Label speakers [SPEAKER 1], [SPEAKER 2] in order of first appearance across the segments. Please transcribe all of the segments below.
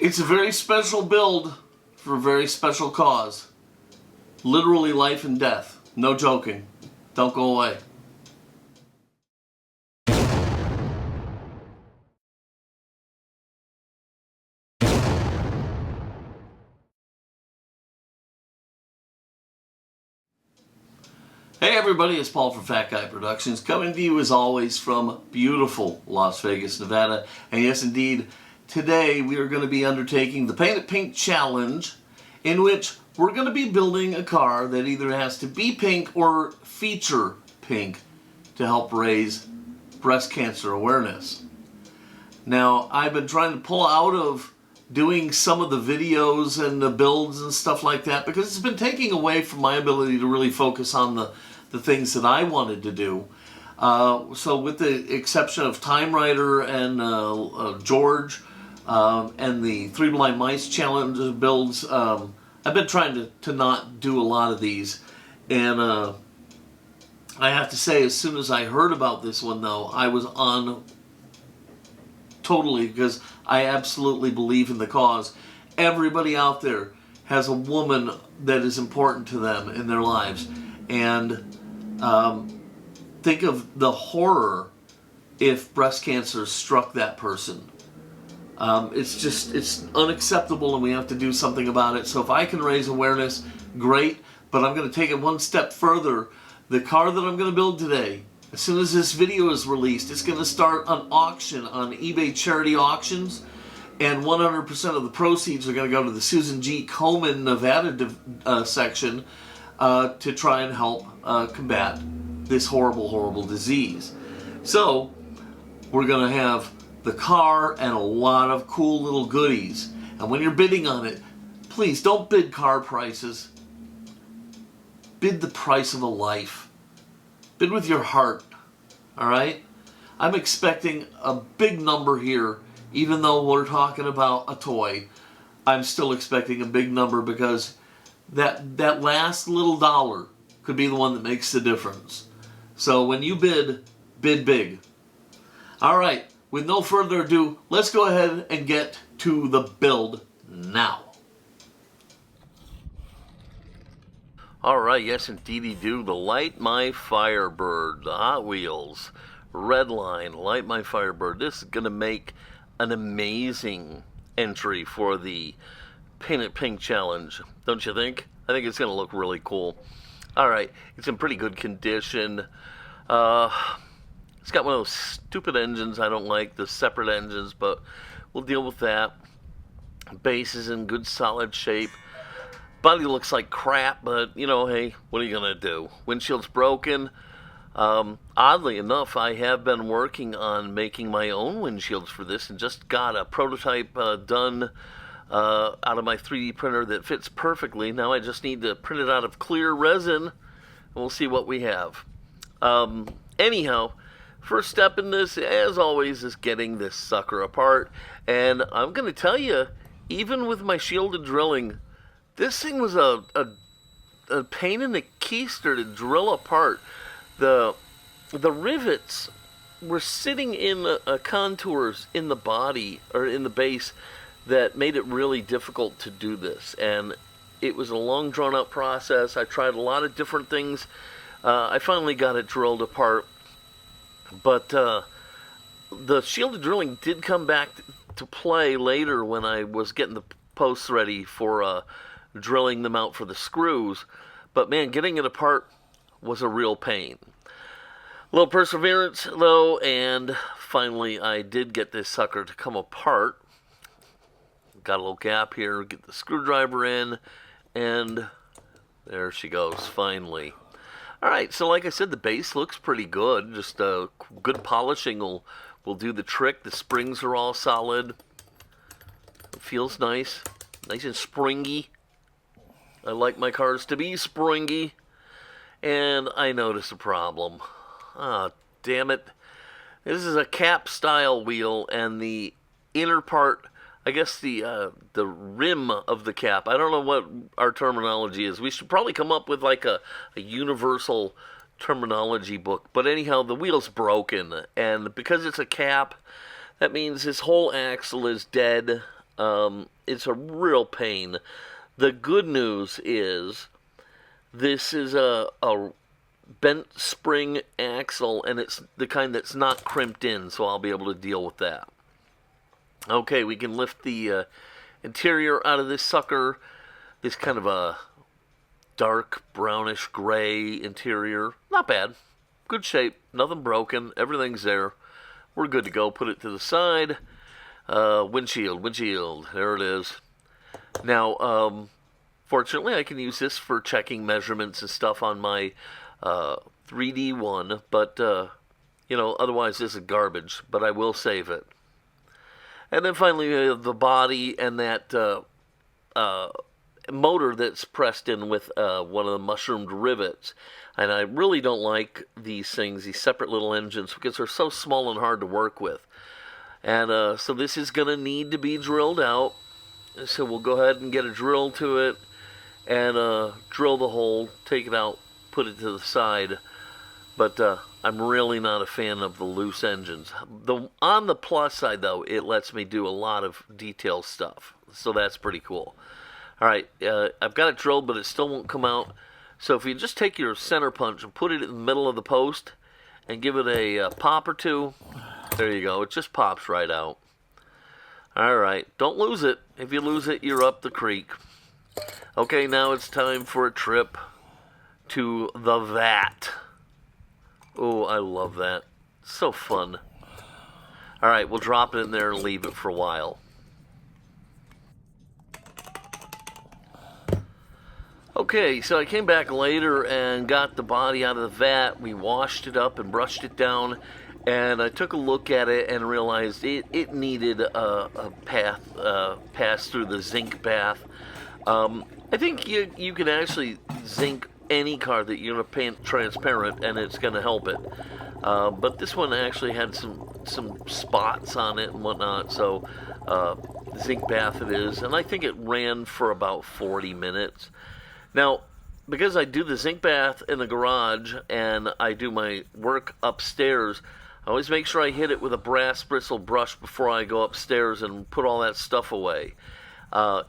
[SPEAKER 1] It's a very special build for a very special cause. Literally life and death. No joking. Don't go away. Hey everybody, it's Paul from Fat Guy Productions, coming to you as always from beautiful Las Vegas, Nevada. And yes indeed, today we are going to be undertaking the Paint It Pink Challenge, in which we're going to be building a car that either has to be pink or feature pink to help raise breast cancer awareness. Now, I've been trying to pull out of doing some of the videos and the builds and stuff like that because it's been taking away from my ability to really focus on the things that I wanted to do. So with the exception of Time Rider and George and the Three Blind Mice Challenge builds, I've been trying to not do a lot of these. And I have to say, as soon as I heard about this one though, I was on totally, because I absolutely believe in the cause. Everybody out there has a woman that is important to them in their lives. And think of the horror if breast cancer struck that person. It's unacceptable and we have to do something about it. So if I can raise awareness, great. But I'm going to take it one step further. The car that I'm going to build today, as soon as this video is released, it's going to start an auction on eBay charity auctions. And 100% of the proceeds are going to go to the Susan G. Komen, Nevada section to try and help combat this horrible, horrible disease. So, we're going to have the car and a lot of cool little goodies. And when you're bidding on it, please don't bid car prices. Bid the price of a life. Bid with your heart. Alright? I'm expecting a big number here, even though we're talking about a toy. I'm still expecting a big number because that last little dollar could be the one that makes the difference. So when you bid big. Alright, with no further ado, let's go ahead and get to the build now. Alright, yes indeedy do. The Light My Firebird, the Hot Wheels, red line, Light My Firebird. This is going to make an amazing entry for the Paint It Pink Challenge, don't you think? I think it's going to look really cool. Alright, it's in pretty good condition. It's got one of those stupid engines I don't like, the separate engines, but we'll deal with that. Base is in good solid shape. Body looks like crap, but you know, hey, what are you going to do? Windshield's broken. Oddly enough, I have been working on making my own windshields for this and just got a prototype done out of my 3D printer that fits perfectly. Now I just need to print it out of clear resin and we'll see what we have. Anyhow, first step in this, as always, is getting this sucker apart. And I'm going to tell you, even with my shielded drilling, this thing was a pain in the keister to drill apart. The rivets were sitting in contours in the body, or in the base, that made it really difficult to do this. And it was a long, drawn-out process. I tried a lot of different things. I finally got it drilled apart. But the shielded drilling did come back to play later when I was getting the posts ready for drilling them out for the screws. But man, getting it apart was a real pain. A little perseverance though, and finally I did get this sucker to come apart. Got a little gap here, get the screwdriver in, and there she goes, finally. Alright, so like I said, the base looks pretty good. Just good polishing will do the trick. The springs are all solid. It feels nice. Nice and springy. I like my cars to be springy. And I notice a problem. Ah, damn it. This is a cap style wheel, and the inner part, I guess the rim of the cap, I don't know what our terminology is. We should probably come up with like a universal terminology book. But anyhow, the wheel's broken, and because it's a cap, that means this whole axle is dead. It's a real pain. The good news is this is a bent spring axle, and it's the kind that's not crimped in, so I'll be able to deal with that. Okay, we can lift the interior out of this sucker. This kind of a dark brownish gray interior. Not bad. Good shape. Nothing broken. Everything's there. We're good to go. Put it to the side. Windshield. There it is. Now, fortunately, I can use this for checking measurements and stuff on my 3D one, but, otherwise this is garbage, but I will save it. And then finally, the body and that motor that's pressed in with one of the mushroomed rivets. And I really don't like these things, these separate little engines, because they're so small and hard to work with. And so this is going to need to be drilled out. So we'll go ahead and get a drill to it and drill the hole, take it out, put it to the side. But I'm really not a fan of the loose engines. On the plus side, though, it lets me do a lot of detail stuff. So that's pretty cool. All right, I've got it drilled, but it still won't come out. So if you just take your center punch and put it in the middle of the post and give it a pop or two, there you go. It just pops right out. All right, don't lose it. If you lose it, you're up the creek. Okay, now it's time for a trip to the vat. Oh, I love that. So fun. All right, we'll drop it in there and leave it for a while. Okay, so I came back later and got the body out of the vat. We washed it up and brushed it down, and I took a look at it and realized it needed a pass through the zinc bath. I think you can actually zinc any car that you're going to paint transparent, and it's going to help it. But this one actually had some spots on it and whatnot, so zinc bath it is, and I think it ran for about 40 minutes. Now, because I do the zinc bath in the garage and I do my work upstairs, I always make sure I hit it with a brass bristle brush before I go upstairs and put all that stuff away.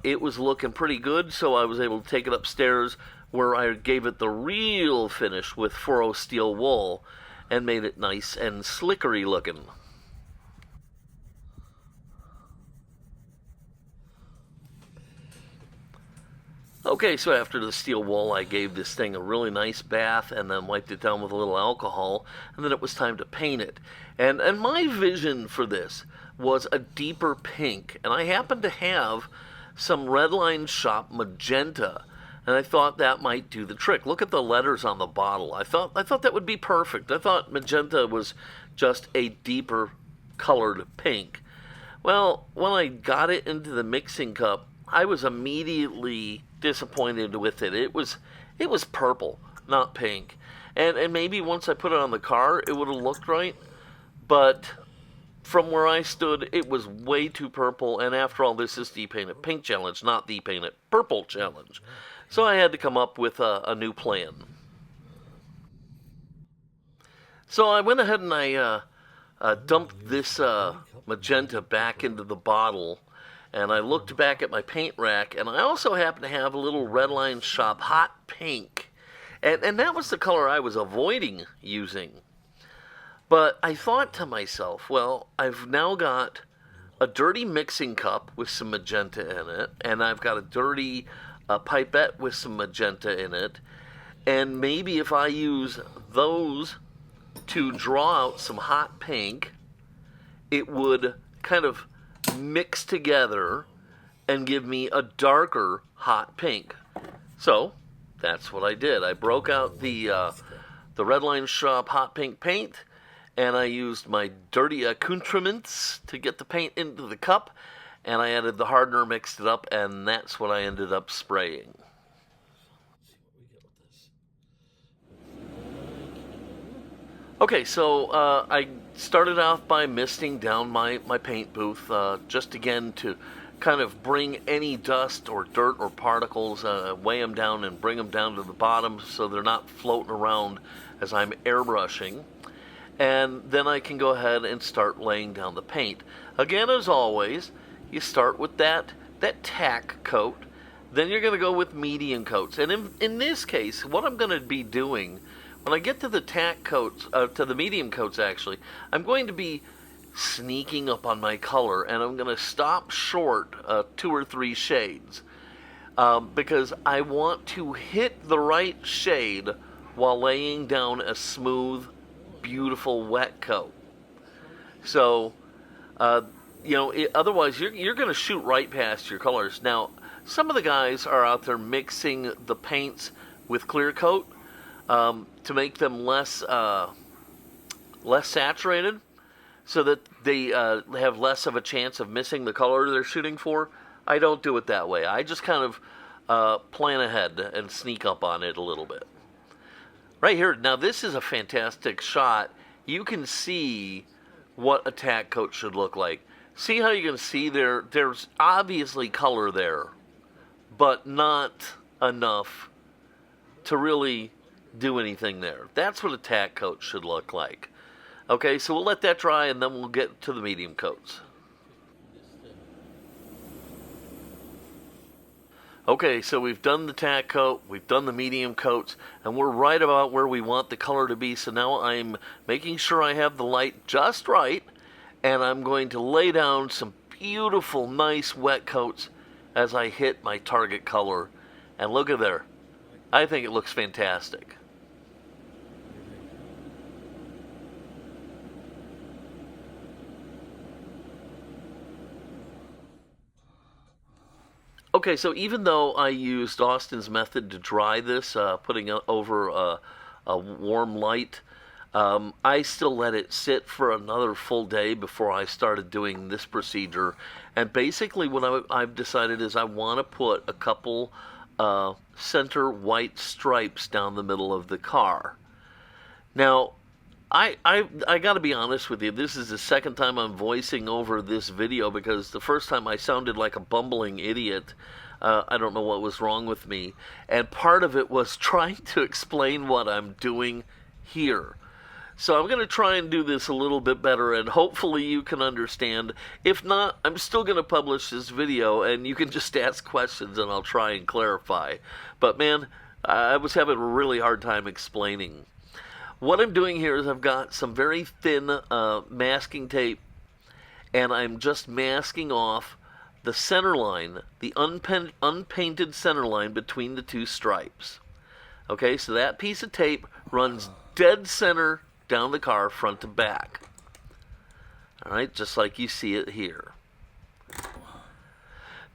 [SPEAKER 1] It was looking pretty good, so I was able to take it upstairs where I gave it the real finish with 4-0 steel wool and made it nice and slickery looking. Okay, so after the steel wool, I gave this thing a really nice bath and then wiped it down with a little alcohol, and then it was time to paint it. And my vision for this was a deeper pink, and I happened to have some Redline Shop magenta, and I thought that might do the trick. Look at the letters on the bottle. I thought that would be perfect. I thought magenta was just a deeper colored pink. Well, when I got it into the mixing cup, I was immediately disappointed with it. It was purple, not pink. And maybe once I put it on the car, it would have looked right. But from where I stood, it was way too purple. And after all, this is the Paint It Pink Challenge, not the Paint It Purple Challenge. So I had to come up with a new plan. So I went ahead and I dumped this magenta back into the bottle. And I looked back at my paint rack, and I also happened to have a little Redline Shop hot pink. And that was the color I was avoiding using. But I thought to myself, well, I've now got a dirty mixing cup with some magenta in it, and I've got a dirty pipette with some magenta in it, and maybe if I use those to draw out some hot pink, it would kind of mix together and give me a darker hot pink. So that's what I did. I broke out the Redline Shop hot pink paint, and I used my dirty accoutrements to get the paint into the cup, and I added the hardener, mixed it up, and that's what I ended up spraying. Okay, so I started off by misting down my paint booth, just again to kind of bring any dust or dirt or particles, weigh them down and bring them down to the bottom so they're not floating around as I'm airbrushing. And then I can go ahead and start laying down the paint. Again, as always, you start with that tack coat. Then you're going to go with medium coats. And in this case, what I'm going to be doing, when I get to the tack coats, to the medium coats actually, I'm going to be sneaking up on my color, and I'm going to stop short 2 or 3 shades. Because I want to hit the right shade while laying down a smooth, beautiful wet coat. So, otherwise you're going to shoot right past your colors. Now, some of the guys are out there mixing the paints with clear coat to make them less saturated, so that they have less of a chance of missing the color they're shooting for. I don't do it that way. I just kind of plan ahead and sneak up on it a little bit. Right here, now this is a fantastic shot. You can see what a tack coat should look like. See how you can see there's obviously color there, but not enough to really do anything there. That's what a tack coat should look like. Okay, so we'll let that dry, and then we'll get to the medium coats. Okay, so we've done the tack coat, we've done the medium coats, and we're right about where we want the color to be. So now I'm making sure I have the light just right, and I'm going to lay down some beautiful, nice wet coats as I hit my target color. And look at there. I think it looks fantastic. Okay, so even though I used Austin's method to dry this, putting it over a warm light, I still let it sit for another full day before I started doing this procedure. And basically what I've decided is I want to put a couple center white stripes down the middle of the car. Now, I got to be honest with you, this is the second time I'm voicing over this video, because the first time I sounded like a bumbling idiot. I don't know what was wrong with me. And part of it was trying to explain what I'm doing here. So I'm going to try and do this a little bit better, and hopefully you can understand. If not, I'm still going to publish this video, and you can just ask questions and I'll try and clarify. But man, I was having a really hard time explaining. What I'm doing here is I've got some very thin masking tape, and I'm just masking off the center line, the unpainted center line between the 2 stripes. Okay, so that piece of tape runs dead center down the car, front to back. Alright, just like you see it here.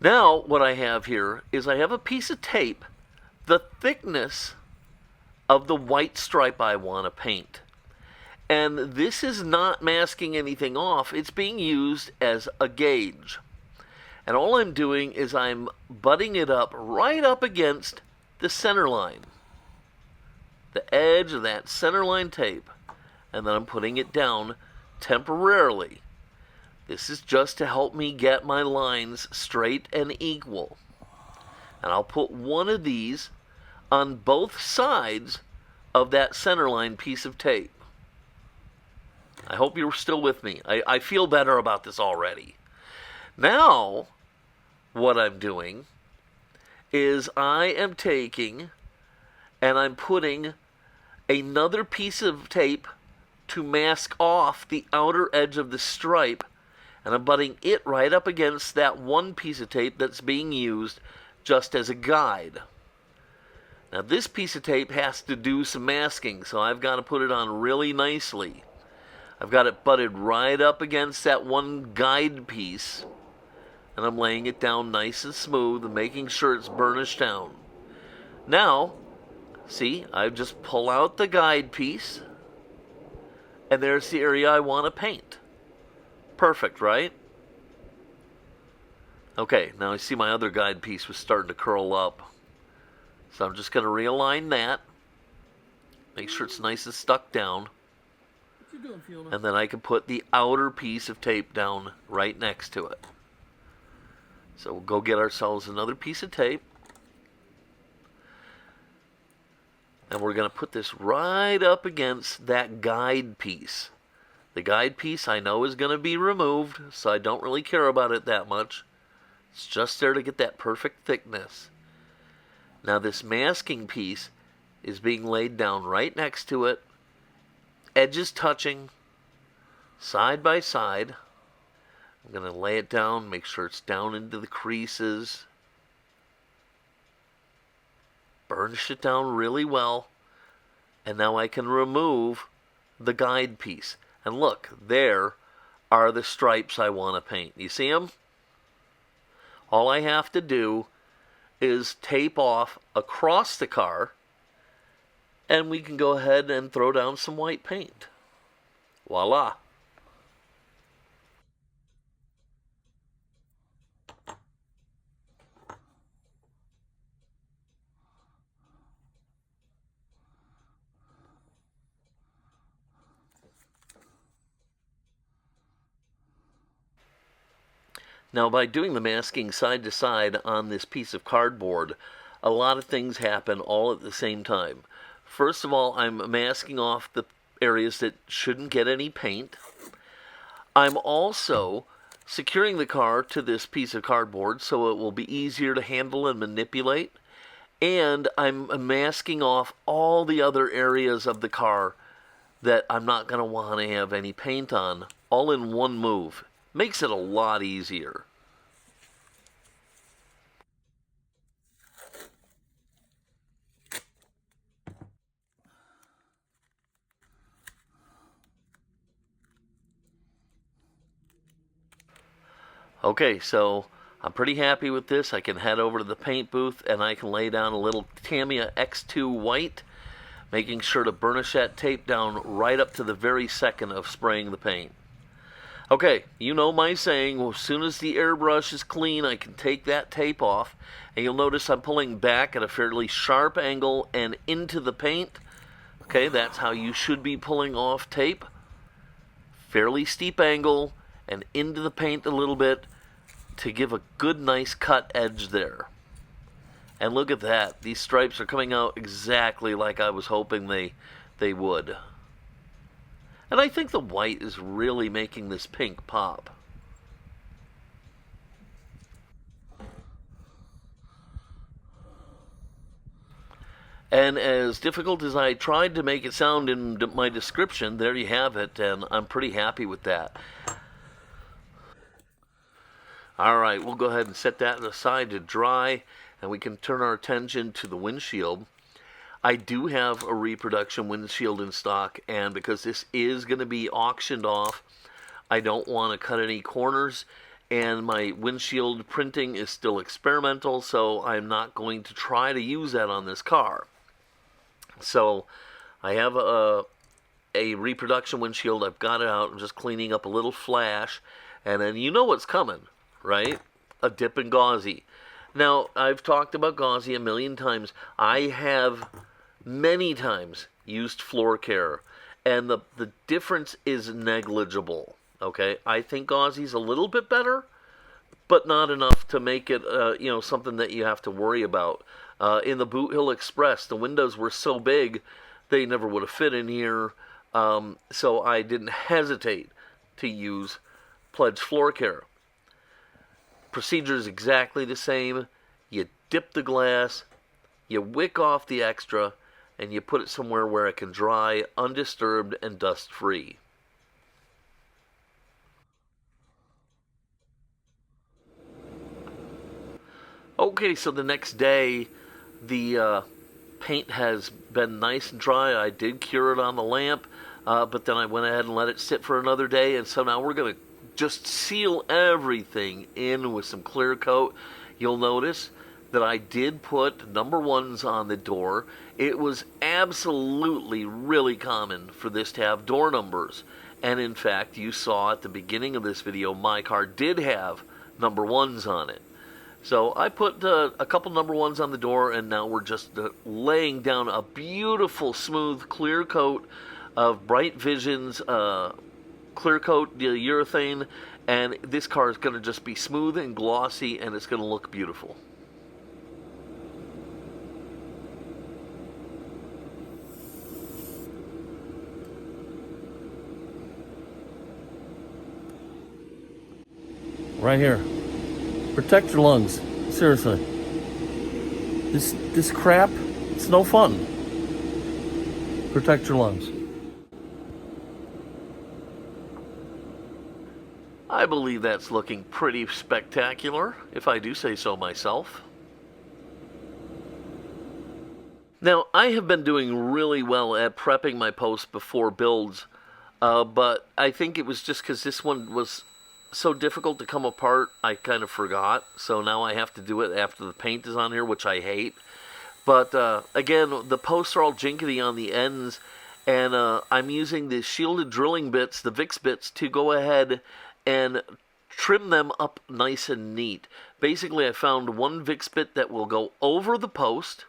[SPEAKER 1] Now, what I have here is I have a piece of tape the thickness of the white stripe I want to paint. And this is not masking anything off, it's being used as a gauge. And all I'm doing is I'm butting it up right up against the center line, the edge of that center line tape, and then I'm putting it down temporarily. This is just to help me get my lines straight and equal. And I'll put one of these on both sides of that center line piece of tape. I hope you're still with me. I feel better about this already. Now, what I'm doing is I am taking and I'm putting another piece of tape to mask off the outer edge of the stripe, and I'm butting it right up against that one piece of tape that's being used just as a guide. Now this piece of tape has to do some masking, so I've got to put it on really nicely. I've got it butted right up against that one guide piece, and I'm laying it down nice and smooth and making sure it's burnished down. Now, see, I just pull out the guide piece, and there's the area I want to paint. Perfect, right? Okay, now I see my other guide piece was starting to curl up. So I'm just going to realign that. Make sure it's nice and stuck down. What you doing, Fiona? And then I can put the outer piece of tape down right next to it. So we'll go get ourselves another piece of tape. And we're going to put this right up against that guide piece. The guide piece I know is going to be removed, so I don't really care about it that much. It's just there to get that perfect thickness. Now this masking piece is being laid down right next to it, edges touching, side by side. I'm going to lay it down, make sure it's down into the creases. Burnish it down really well. And now I can remove the guide piece. And look, there are the stripes I want to paint. You see them? All I have to do is tape off across the car, and we can go ahead and throw down some white paint. Voila. Now, by doing the masking side to side on this piece of cardboard, a lot of things happen all at the same time. First of all, I'm masking off the areas that shouldn't get any paint. I'm also securing the car to this piece of cardboard so it will be easier to handle and manipulate. And I'm masking off all the other areas of the car that I'm not going to want to have any paint on, all in one move. Makes it a lot easier. Okay, so I'm pretty happy with this. I can head over to the paint booth and I can lay down a little Tamiya X2 white, making sure to burnish that tape down right up to the very second of spraying the paint. Okay, you know my saying, well, as soon as the airbrush is clean, I can take that tape off. And you'll notice I'm pulling back at a fairly sharp angle and into the paint. Okay, that's how you should be pulling off tape. Fairly steep angle and into the paint a little bit to give a good, nice cut edge there. And look at that. These stripes are coming out exactly like I was hoping they would. And I think the white is really making this pink pop. And as difficult as I tried to make it sound in my description, there you have it, and I'm pretty happy with that. Alright, we'll go ahead and set that aside to dry, and we can turn our attention to the windshield. I do have a reproduction windshield in stock, and because this is going to be auctioned off, I don't want to cut any corners, and my windshield printing is still experimental, so I'm not going to try to use that on this car. So I have a reproduction windshield. I've got it out. I'm just cleaning up a little flash, and then you know what's coming, right? A dip in gauzy. Now, I've talked about gauzy a million times. I have many times used floor care, and the difference is negligible. Okay, I think gauzy's a little bit better, but not enough to make it something that you have to worry about. In the Boot Hill Express, the windows were so big they never would have fit in here, so I didn't hesitate to use Pledge floor care. Procedure is exactly the same. You dip the glass, you wick off the extra, and you put it somewhere where it can dry undisturbed and dust free. Okay, so the next day the paint has been nice and dry. I did cure it on the lamp, but then I went ahead and let it sit for another day, and so now we're going to just seal everything in with some clear coat. You'll notice that I did put number ones on the door. It was absolutely really common for this to have door numbers. And in fact, you saw at the beginning of this video, my car did have number ones on it. So I put a couple number ones on the door, and now we're just laying down a beautiful, smooth, clear coat of Bright Visions clear coat urethane, and this car is going to just be smooth and glossy, and it's going to look beautiful. right here. Protect your lungs. Seriously. This crap, it's no fun. Protect your lungs. I believe that's looking pretty spectacular, if I do say so myself. Now, I have been doing really well at prepping my posts before builds, but I think it was just because this one was so difficult to come apart, I kind of forgot. So now I have to do it after the paint is on here, which I hate. But again, the posts are all jinkety on the ends, and I'm using the shielded drilling bits, the VIX bits, to go ahead and trim them up nice and neat. Basically, I found one VIX bit that will go over the post,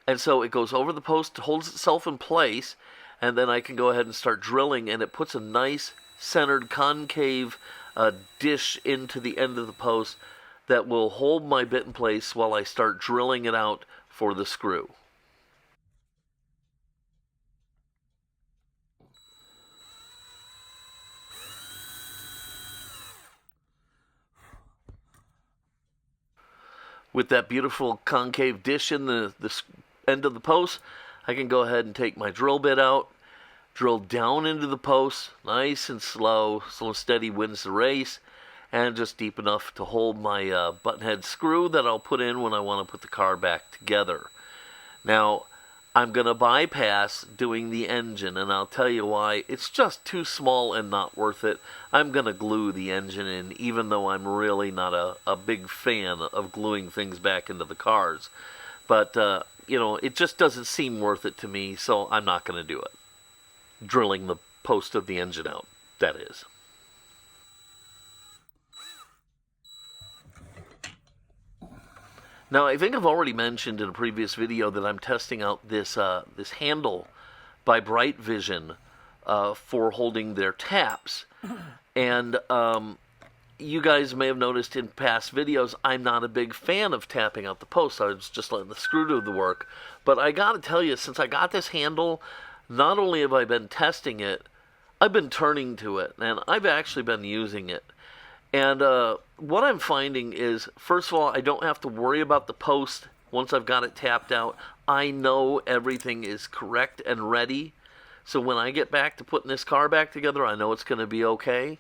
[SPEAKER 1] and so it goes over the post, holds itself in place, and then I can go ahead and start drilling, and it puts a nice centered concave dish into the end of the post that will hold my bit in place while I start drilling it out for the screw. With that beautiful concave dish in the end of the post, I can go ahead and take my drill bit out, drill down into the post, nice and slow and steady wins the race, and just deep enough to hold my button head screw that I'll put in when I want to put the car back together. Now, I'm going to bypass doing the engine, and I'll tell you why. It's just too small and not worth it. I'm going to glue the engine in, even though I'm really not a big fan of gluing things back into the cars. But, you know, it just doesn't seem worth it to me, so I'm not going to do it. Drilling the post of the engine out, that is. Now, I think I've already mentioned in a previous video that I'm testing out this this handle by Bright Vision for holding their taps. And you guys may have noticed in past videos, I'm not a big fan of tapping out the post. I was just letting the screw do the work. But I got to tell you, since I got this handle, not only have I been testing it, I've been turning to it, and I've actually been using it. And what I'm finding is, first of all, I don't have to worry about the post once I've got it tapped out. I know everything is correct and ready. So when I get back to putting this car back together, I know it's going to be okay.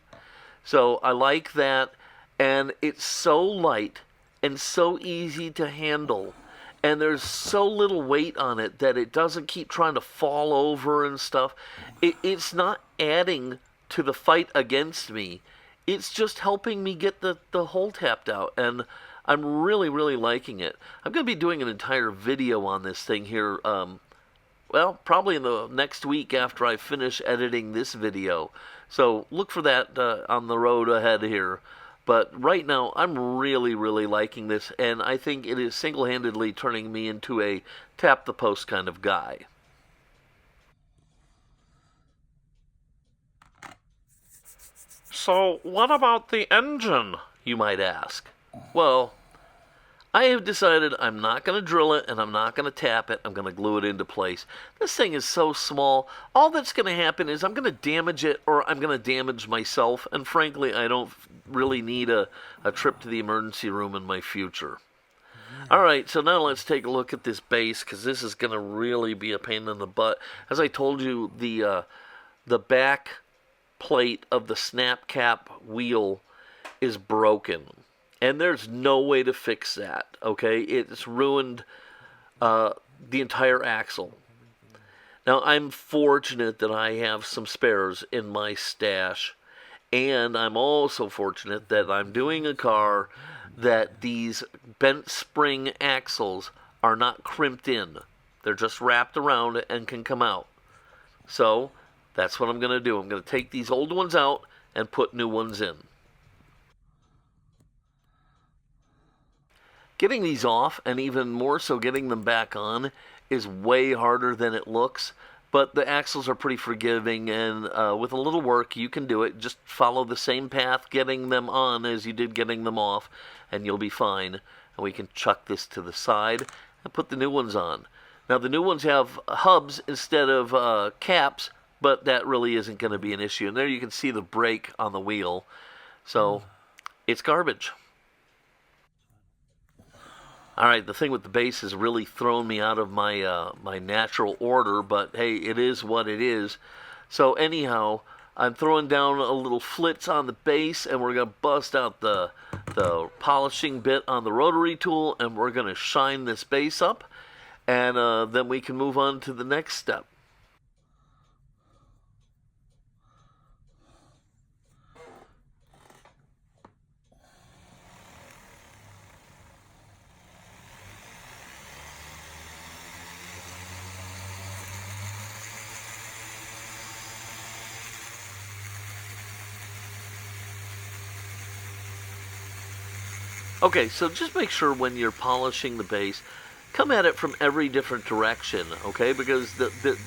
[SPEAKER 1] So I like that. And it's so light and so easy to handle. And there's so little weight on it that it doesn't keep trying to fall over and stuff. It's not adding to the fight against me. It's just helping me get the hole tapped out, and I'm really, really liking it. I'm going to be doing an entire video on this thing here, well, probably in the next week after I finish editing this video. So look for that on the road ahead here. But right now, I'm really, really liking this, and I think it is single-handedly turning me into a tap-the-post kind of guy. So, what about the engine, you might ask? Well, I have decided I'm not going to drill it and I'm not going to tap it. I'm going to glue it into place. This thing is so small. All that's going to happen is I'm going to damage it or I'm going to damage myself. And frankly, I don't really need a trip to the emergency room in my future. All right, so now let's take a look at this base because this is going to really be a pain in the butt. As I told you, the back plate of the snap cap wheel is broken, and there's no way to fix that. Okay, it's ruined the entire axle. Now I'm fortunate that I have some spares in my stash, and I'm also fortunate that I'm doing a car that these bent spring axles are not crimped in. They're just wrapped around and can come out. So that's what I'm going to do. I'm going to take these old ones out and put new ones in. Getting these off, and even more so getting them back on, is way harder than it looks. But the axles are pretty forgiving, and with a little work, you can do it. Just follow the same path getting them on as you did getting them off, and you'll be fine. And we can chuck this to the side and put the new ones on. Now, the new ones have hubs instead of caps, but that really isn't going to be an issue. And there you can see the brake on the wheel. So It's garbage. All right, the thing with the base has really thrown me out of my my natural order, but hey, it is what it is. So anyhow, I'm throwing down a little flitz on the base, and we're gonna bust out the polishing bit on the rotary tool, and we're gonna shine this base up, and then we can move on to the next step. Okay, so just make sure when you're polishing the base, come at it from every different direction, okay? Because the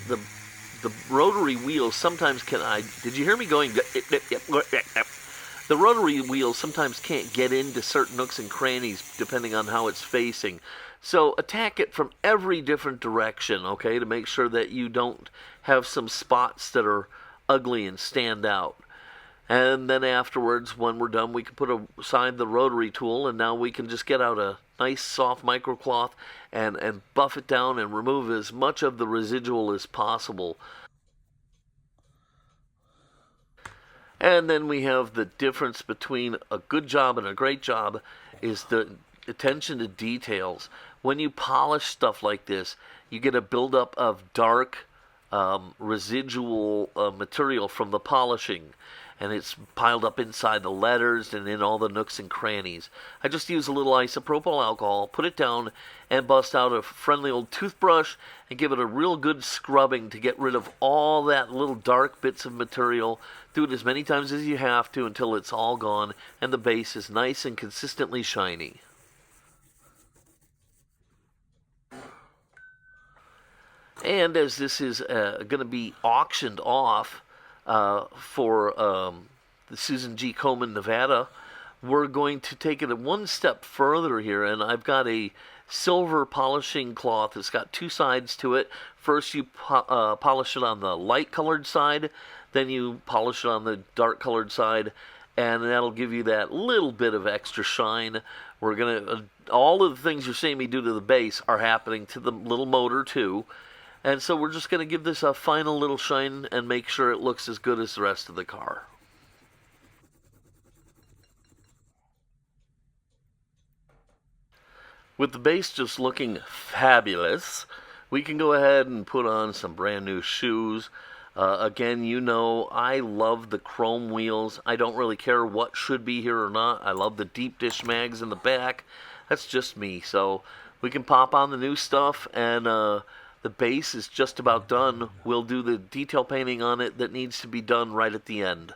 [SPEAKER 1] rotary wheels sometimes can. Did you hear me going? The rotary wheels sometimes can't get into certain nooks and crannies depending on how it's facing. So attack it from every different direction, okay, to make sure that you don't have some spots that are ugly and stand out. And then afterwards, when we're done, we can put aside the rotary tool, and now we can just get out a nice soft microcloth and buff it down and remove as much of the residual as possible. And then we have the difference between a good job and a great job is the attention to details. When you polish stuff like this, you get a buildup of dark residual material from the polishing, and it's piled up inside the letters and in all the nooks and crannies. I just use a little isopropyl alcohol, put it down, and bust out a friendly old toothbrush and give it a real good scrubbing to get rid of all that little dark bits of material. Do it as many times as you have to until it's all gone and the base is nice and consistently shiny. And as this is going to be auctioned off for the Susan G. Komen, Nevada, we're going to take it one step further here, and I've got a silver polishing cloth. It's got two sides to it. First you polish it on the light colored side, then you polish it on the dark colored side, and that'll give you that little bit of extra shine. We're going to, all of the things you're seeing me do to the base are happening to the little motor too. And so we're just going to give this a final little shine and make sure it looks as good as the rest of the car. With the base just looking fabulous, we can go ahead and put on some brand new shoes. Again, you know, I love the chrome wheels. I don't really care what should be here or not. I love the deep dish mags in the back. That's just me. So we can pop on the new stuff, and the base is just about done. We'll do the detail painting on it that needs to be done right at the end.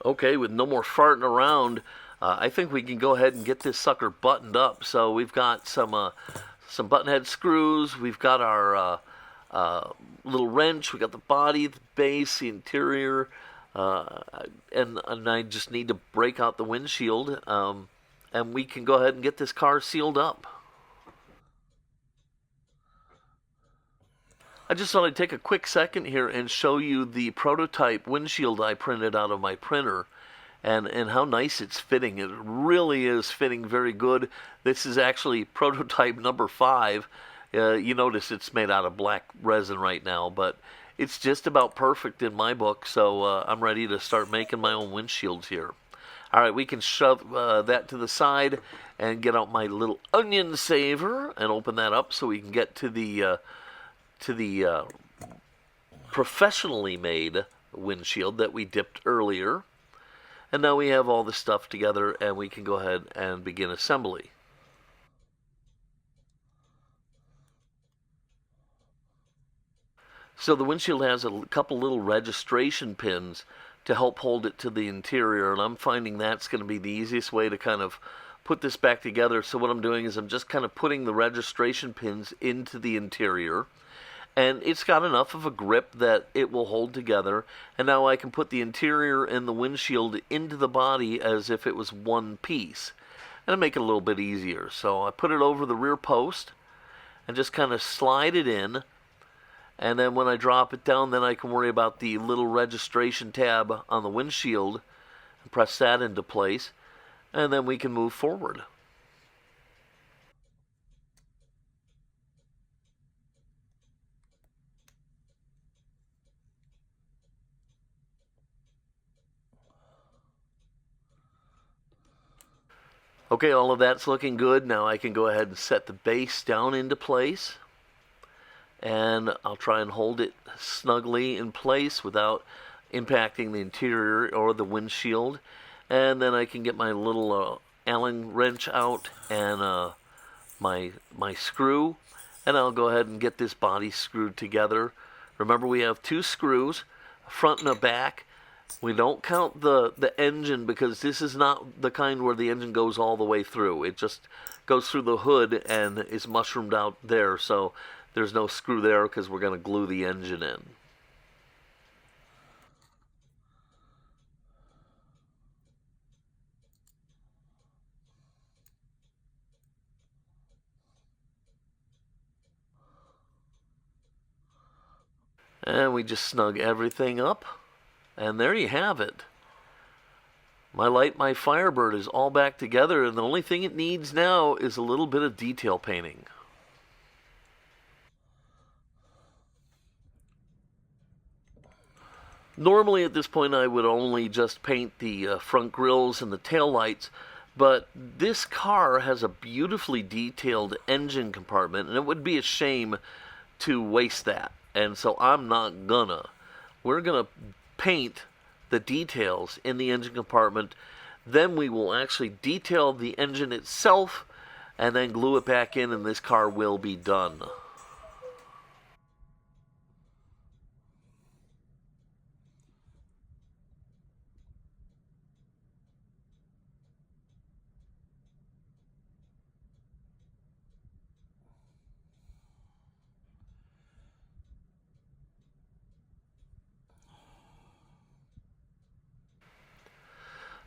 [SPEAKER 1] Okay, with no more farting around, I think we can go ahead and get this sucker buttoned up. So we've got some button head screws. We've got our little wrench. We got the body, the base, the interior, and I just need to break out the windshield. And we can go ahead and get this car sealed up. I just thought I'd take a quick second here and show you the prototype windshield I printed out of my printer, and how nice it's fitting. It really is fitting very good. This is actually prototype number 5. You notice it's made out of black resin right now, but it's just about perfect in my book, so I'm ready to start making my own windshields here. All right, we can shove that to the side and get out my little onion saver and open that up so we can get to the professionally made windshield that we dipped earlier. And now we have all the stuff together, and we can go ahead and begin assembly. So the windshield has a couple little registration pins to help hold it to the interior, and I'm finding that's going to be the easiest way to kind of put this back together. So what I'm doing is I'm just kind of putting the registration pins into the interior, and it's got enough of a grip that it will hold together, and now I can put the interior and the windshield into the body as if it was one piece, and it'll make it a little bit easier. So I put it over the rear post and just kind of slide it in, And then when I drop it down, then I can worry about the little registration tab on the windshield and press that into place. And then we can move forward. Okay, all of that's looking good. Now I can go ahead and set the base down into place. And I'll try and hold it snugly in place without impacting the interior or the windshield. And then I can get my little Allen wrench out and my screw, and I'll go ahead and get this body screwed together. Remember, we have two screws, a front and a back. We don't count the engine because this is not the kind where the engine goes all the way through. It just goes through the hood and is mushroomed out there, so there's no screw there because we're going to glue the engine in. And we just snug everything up, and there you have it. My Firebird is all back together, and the only thing it needs now is a little bit of detail painting. Normally at this point I would only just paint the front grills and the tail lights, but this car has a beautifully detailed engine compartment, and it would be a shame to waste that. And so I'm not gonna. We're gonna paint the details in the engine compartment, then we will actually detail the engine itself and then glue it back in, and this car will be done.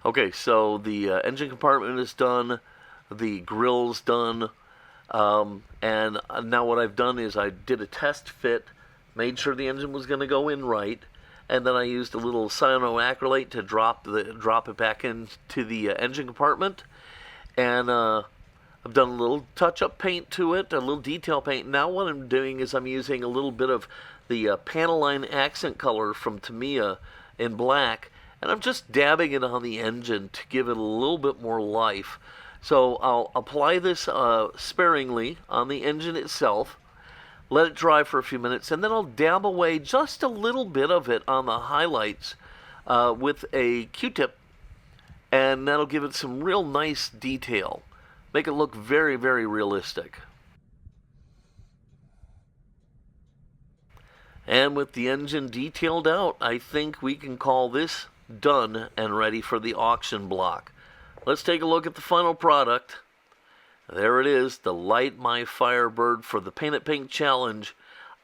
[SPEAKER 1] Okay, so the engine compartment is done, the grill's done, and now what I've done is I did a test fit, made sure the engine was going to go in right, and then I used a little cyanoacrylate to drop it back into the engine compartment, and I've done a little touch-up paint to it, a little detail paint. Now what I'm doing is I'm using a little bit of the Panaline accent color from Tamiya in black, and I'm just dabbing it on the engine to give it a little bit more life. So I'll apply this sparingly on the engine itself, let it dry for a few minutes, and then I'll dab away just a little bit of it on the highlights with a Q-tip, and that'll give it some real nice detail. Make it look very, very realistic. And with the engine detailed out, I think we can call this done and ready for the auction block. Let's take a look at the final product. There it is, the Light My Firebird for the Paint It Pink Challenge.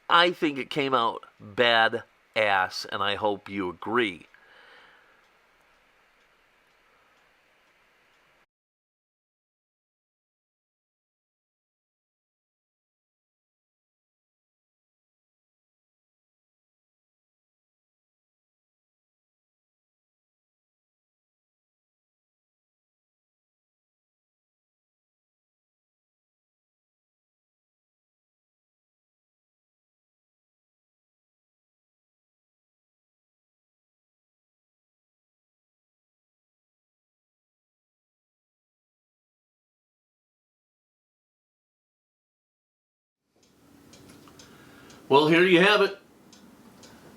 [SPEAKER 1] I think it came out bad-ass, and I hope you agree. Well, here you have it.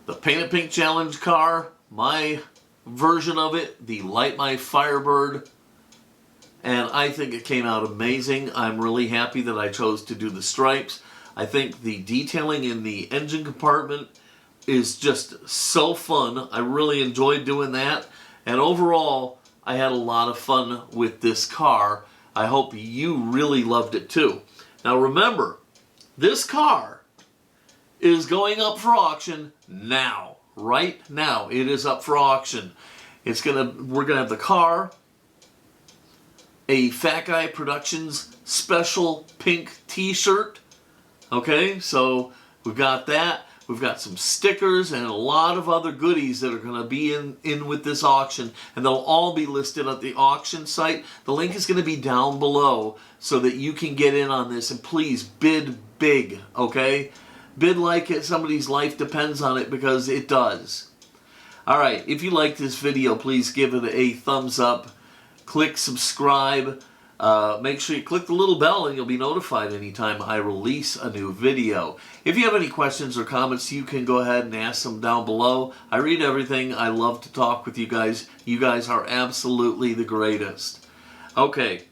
[SPEAKER 1] The Paint It Pink Challenge car, my version of it, the Light My Firebird, and I think it came out amazing. I'm really happy that I chose to do the stripes. I think the detailing in the engine compartment is just so fun. I really enjoyed doing that, and overall, I had a lot of fun with this car. I hope you really loved it too. Now remember, this car is going up for auction now. Right now, it is up for auction. We're gonna have the car, a Fat Guy Productions special pink t-shirt. Okay, so we've got that. We've got some stickers and a lot of other goodies that are going to be in with this auction, and they'll all be listed at the auction site. The link is going to be down below so that you can get in on this, and please bid big, okay? Bid like somebody's life depends on it, because it does. Alright, if you like this video, please give it a thumbs up. Click subscribe. Make sure you click the little bell and you'll be notified anytime I release a new video. If you have any questions or comments, you can go ahead and ask them down below. I read everything. I love to talk with you guys. You guys are absolutely the greatest. Okay,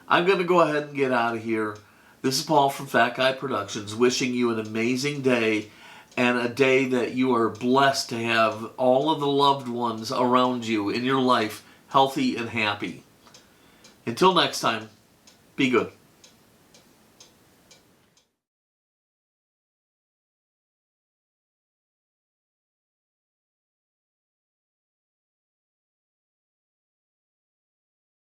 [SPEAKER 1] I'm going to go ahead and get out of here. This is Paul from Fat Guy Productions, wishing you an amazing day, and a day that you are blessed to have all of the loved ones around you in your life healthy and happy. Until next time, be good.